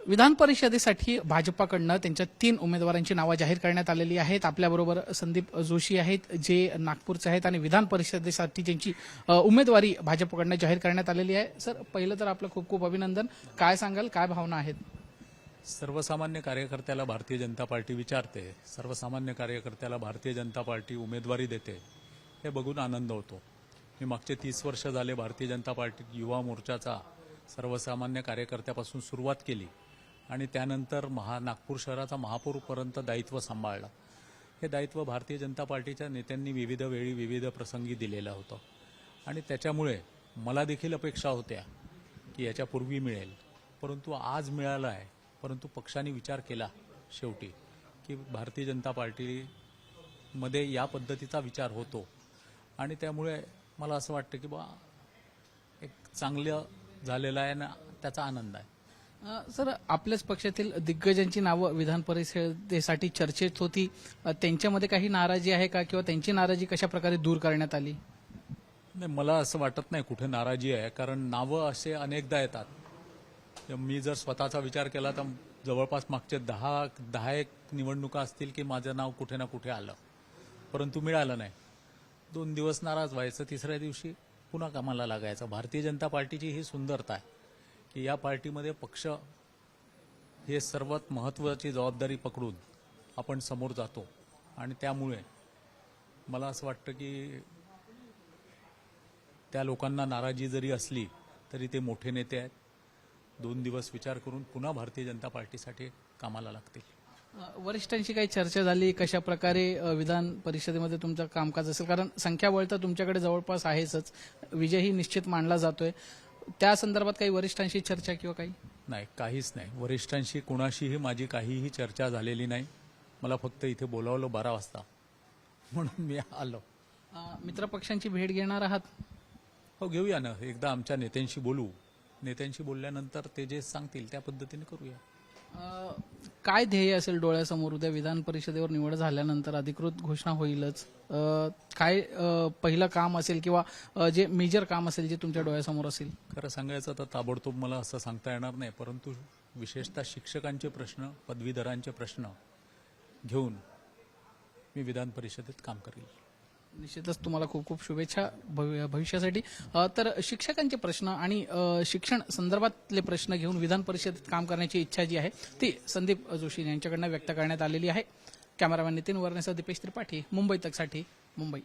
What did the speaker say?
विधान परिषदेसाठी भाजपाकडनं त्यांच्या 3 उमेदवारांची नावं जाहीर करण्यात आलेली आहेत। आपल्याबरोबर संदीप जोशी आहेत जे नागपूरचे आहेत आणि विधान परिषदेसाठी त्यांची उमेदवारी भाजपकडनं जाहीर करण्यात आलेली आहे। सर, पहिलं तर आपलं खूप खूप अभिनंदन। काय सांगाल, काय भावना आहेत? सर्वसामान्य कार्यकर्त्याला भारतीय जनता पार्टी विचारते, सर्वसामान्य कार्यकर्त्याला भारतीय जनता पार्टी उमेदवारी देते, हे बघून आनंद होतो। मी मागचे 30 वर्ष झाले भारतीय जनता पार्टी युवा मोर्चाचा सर्वसामान्य कार्यकर्त्यापासून सुरुवात केली आणि त्यानंतर नागपूर शहराचा महापौरपर्यंत दायित्व सांभाळलं। हे दायित्व भारतीय जनता पार्टीच्या नेत्यांनी विविध वेळी विविध प्रसंगी दिलेलं होतं आणि त्याच्यामुळे मला देखील अपेक्षा होत्या की याच्यापूर्वी मिळेल, परंतु आज मिळालं आहे। परंतु पक्षाने विचार केला शेवटी की भारतीय जनता पार्टीमध्ये या पद्धतीचा विचार होतो आणि त्यामुळे मला असं वाटतं की बा एक चांगलं झालेलं आहे ना, त्याचा आनंद आहे। सर, आपल्याच पक्षातील दिग्गजांची नावं विधान परिषदेसाठी चर्चेत होती, त्यांच्यामध्ये काही नाराजी आहे का किंवा त्यांची नाराजी कशा प्रकारे दूर करण्यात आली? नाही, मला असं वाटत नाही कुठे नाराजी आहे, कारण नावं असे अनेकदा येतात। मी जर स्वतःचा विचार केला तर जवळपास मागचे 10 निवडणुका असतील की माझं नाव कुठे ना कुठे आलं, परंतु मिळालं नाही। 2 दिवस नाराज व्हायचं, तिसऱ्या दिवशी पुन्हा कामाला लागायचं। भारतीय जनता पार्टीची ही सुंदरता आहे की या पार्टीमध्ये पक्ष हे सर्वात महत्त्वाची जबाबदारी पकडून आपण समोर जातो आणि त्यामुळे मला असं वाटतं की त्या लोकांना नाराजी जरी असली तरी ते मोठे नेते आहेत। 2 दिवस विचार करून पुन्हा भारतीय जनता पार्टीसाठी कामाला लागतील। वरिष्ठांशी काही चर्चा झाली, कशा प्रकारे विधान परिषदेमध्ये तुमचं कामकाज असेल? कारण संख्याबळ तर तुमच्याकडे जवळपास आहेच, विजयही निश्चित मानला जातोय। त्या संदर्भात काही वरिष्ठांशी चर्चा किंवा काही? नाही, काहीच नाही। वरिष्ठांशी कुणाशीही माझी काहीही चर्चा झालेली नाही। मला फक्त इथे बोलावलं 12 वाजता म्हणून मी आलो। मित्रपक्षांची भेट घेणार आहात? हो, घेऊया ना। एकदा आमच्या नेत्यांशी बोलू, नेत्यांशी बोलल्यानंतर ते जे सांगतील त्या पद्धतीने करूया। काय ध्येय असेल डोळ्यासमोर? उद्या विधान परिषदेवर निवड झाल्यानंतर अधिकृत घोषणा होईलच, काय पहिलं काम असेल किंवा जे मेजर काम असेल जे तुमच्या डोळ्यासमोर असेल? खरं सांगायचं तर ताबडतोब मला असं सांगता येणार नाही, परंतु विशेषतः शिक्षकांचे प्रश्न, पदवीधरांचे प्रश्न घेऊन मी विधान परिषदेत काम करेल। निश्चितच तुम्हाला खूप खूप शुभेच्छा भविष्यासाठी। तर शिक्षकांचे प्रश्न आणि शिक्षण संदर्भातले प्रश्न घेऊन विधान परिषदेत काम करण्याची इच्छा जी आहे ती संदीप जोशी यांच्याकडनं व्यक्त करण्यात आलेली आहे। कॅमेरामॅन नितीन वर्णेसह दीपेश त्रिपाठी, मुंबई तकसाठी, मुंबई।